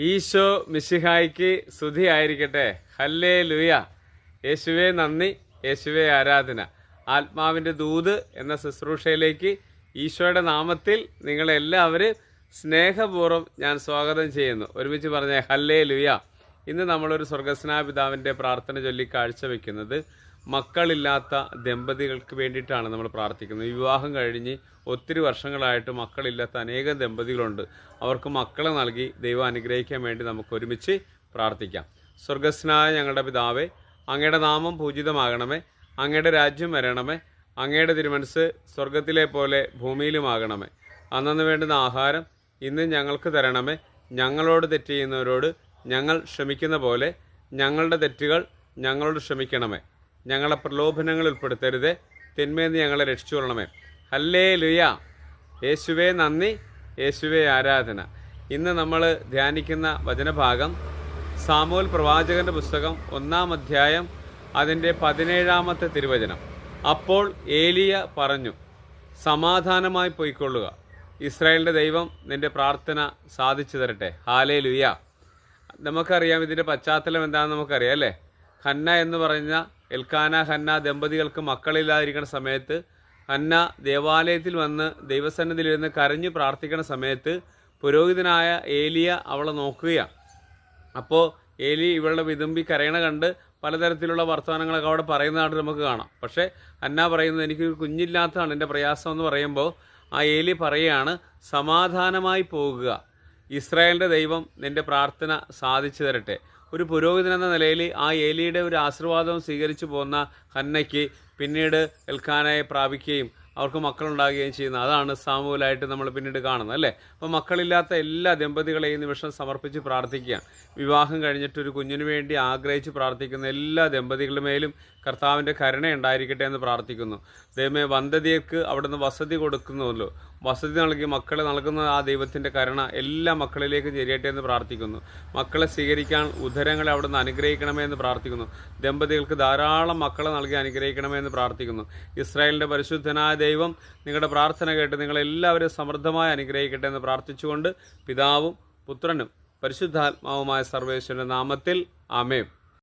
ഈശോ മിശിഹായ്ക്ക് സ്തുതിയായിരിക്കട്ടെ. ഹല്ലേലൂയ. യേശുവേ നന്ദി, യേശുവേ ആരാധന. ആത്മാവിൻ്റെ ദൂത് എന്ന ശുശ്രൂഷയിലേക്ക് ഈശോയുടെ നാമത്തിൽ നിങ്ങളെല്ലാവരും സ്നേഹപൂർവ്വം ഞാൻ സ്വാഗതം ചെയ്യുന്നു. ഒരുമിച്ച് പറഞ്ഞ ഹല്ലേലൂയ. ഇന്ന് നമ്മളൊരു സ്വർഗസ്നായ പിതാവിൻ്റെ പ്രാർത്ഥന ചൊല്ലി കാഴ്ചവെക്കുന്നത് മക്കളില്ലാത്ത ദമ്പതികൾക്ക് വേണ്ടിയിട്ടാണ് നമ്മൾ പ്രാർത്ഥിക്കുന്നത്. വിവാഹം കഴിഞ്ഞ് ഒത്തിരി വർഷങ്ങളായിട്ട് മക്കളില്ലാത്ത അനേകം ദമ്പതികളുണ്ട്. അവർക്ക് മക്കളെ നൽകി ദൈവം അനുഗ്രഹിക്കാൻ വേണ്ടി നമുക്ക് ഒരുമിച്ച് പ്രാർത്ഥിക്കാം. സ്വർഗസ്നായ ഞങ്ങളുടെ പിതാവേ, അങ്ങയുടെ നാമം പൂജിതമാകണമേ, അങ്ങയുടെ രാജ്യം വരണമേ, അങ്ങയുടെ തിരുമനസ് സ്വർഗത്തിലെ പോലെ ഭൂമിയിലുമാകണമേ. അന്നു വേണ്ടുന്ന ആഹാരം ഇന്ന് ഞങ്ങൾക്ക് തരണമേ. ഞങ്ങളോട് തെറ്റ് ചെയ്യുന്നവരോട് ഞങ്ങൾ ക്ഷമിക്കുന്ന പോലെ ഞങ്ങളുടെ തെറ്റുകൾ ഞങ്ങളോട് ക്ഷമിക്കണമേ. ഞങ്ങളെ പ്രലോഭനങ്ങളിൽ ഉൾപ്പെടുത്തരുതേ, തിന്മയെന്ന് ഞങ്ങളെ രക്ഷിച്ചുകൊള്ളണമേ. ഹല്ലേലൂയ. യേശുവേ നന്ദി, യേശുവേ ആരാധന. ഇന്ന് നമ്മൾ ധ്യാനിക്കുന്ന വചനഭാഗം സാമുവേൽ പ്രവാചകന്റെ പുസ്തകം 1-ാം അധ്യായം അതിൻ്റെ 17-ാമത്തെ തിരുവചനം. അപ്പോൾ ഏലിയ പറഞ്ഞു, സമാധാനമായി പൊയ്ക്കൊള്ളുക, ഇസ്രായേലിൻ്റെ ദൈവം നിന്റെ പ്രാർത്ഥന സാധിച്ചു തരട്ടെ. ഹല്ലേലൂയ. നമുക്കറിയാം ഇതിൻ്റെ പശ്ചാത്തലം എന്താണെന്ന് നമുക്കറിയാം അല്ലേ. ഹന്ന എന്ന് പറഞ്ഞ എൽക്കാന ഹന്ന ദമ്പതികൾക്ക് മക്കളില്ലാതിരിക്കുന്ന സമയത്ത് ഹന്ന ദേവാലയത്തിൽ വന്ന് ദൈവസന്നിധിയിലിരുന്ന് കരഞ്ഞു പ്രാർത്ഥിക്കുന്ന സമയത്ത് പുരോഹിതനായ ഏലിയ അവളെ നോക്കുകയാണ്. അപ്പോൾ ഏലി ഇവളുടെ വിതുമ്പി കരയണ കണ്ട് പലതരത്തിലുള്ള വർത്തമാനങ്ങളൊക്കെ അവിടെ പറയുന്നതായിട്ട് നമുക്ക് കാണാം. പക്ഷേ ഹന്ന പറയുന്നത് എനിക്കൊരു കുഞ്ഞില്ലാത്തതാണ് എൻ്റെ പ്രയാസം എന്ന് പറയുമ്പോൾ ആ ഏലി പറയുകയാണ്, സമാധാനമായി പോകുക, ഇസ്രായേലിൻ്റെ ദൈവം നിൻ്റെ പ്രാർത്ഥന സാധിച്ചു തരട്ടെ. ഒരു പുരോഹിതൻ എന്ന നിലയിൽ ആ ഏലിയുടെ ഒരു ആശീർവാദം സ്വീകരിച്ചു പോകുന്ന ഹന്നയ്ക്ക് പിന്നീട് എൽക്കാനയെ പ്രാപിക്കുകയും അവർക്ക് മക്കളുണ്ടാകുകയും ചെയ്യുന്ന അതാണ് സാമൂഹ്യമായിട്ട് നമ്മൾ പിന്നീട് കാണുന്നത് അല്ലേ. അപ്പോൾ മക്കളില്ലാത്ത എല്ലാ ദമ്പതികളെയും നിമിഷം സമർപ്പിച്ച് പ്രാർത്ഥിക്കുകയാണ്. വിവാഹം കഴിഞ്ഞിട്ടൊരു കുഞ്ഞിനു വേണ്ടി ആഗ്രഹിച്ച് പ്രാർത്ഥിക്കുന്ന എല്ലാ ദമ്പതികളുടെ മേലും കർത്താവിൻ്റെ കരുണ ഉണ്ടായിരിക്കട്ടെ എന്ന് പ്രാർത്ഥിക്കുന്നു. ദൈവമേ, വന്ധ്യതയ്ക്ക് അവിടുന്ന് വസതി കൊടുക്കുന്നുവല്ലോ, വസതി നൽകി മക്കളെ നൽകുന്ന ആ ദൈവത്തിൻ്റെ കരുണ എല്ലാ മക്കളിലേക്കും ചെരിയട്ടെ എന്ന് പ്രാർത്ഥിക്കുന്നു. മക്കളെ സ്വീകരിക്കാൻ ഉദരങ്ങളെ അവിടുന്ന് അനുഗ്രഹിക്കണമേ എന്ന് പ്രാർത്ഥിക്കുന്നു. ദമ്പതികൾക്ക് ധാരാളം മക്കളെ നൽകി അനുഗ്രഹിക്കണമേ എന്ന് പ്രാർത്ഥിക്കുന്നു. ഇസ്രായേലിൻ്റെ പരിശുദ്ധനായ ദൈവം നിങ്ങളുടെ പ്രാർത്ഥന കേട്ട് നിങ്ങളെല്ലാവരും സമൃദ്ധമായി അനുഗ്രഹിക്കട്ടെ എന്ന് പ്രാർത്ഥിച്ചുകൊണ്ട് പിതാവും പുത്രനും പരിശുദ്ധാത്മാവുമായ സർവേശ്വരൻ്റെ നാമത്തിൽ ആമേൻ.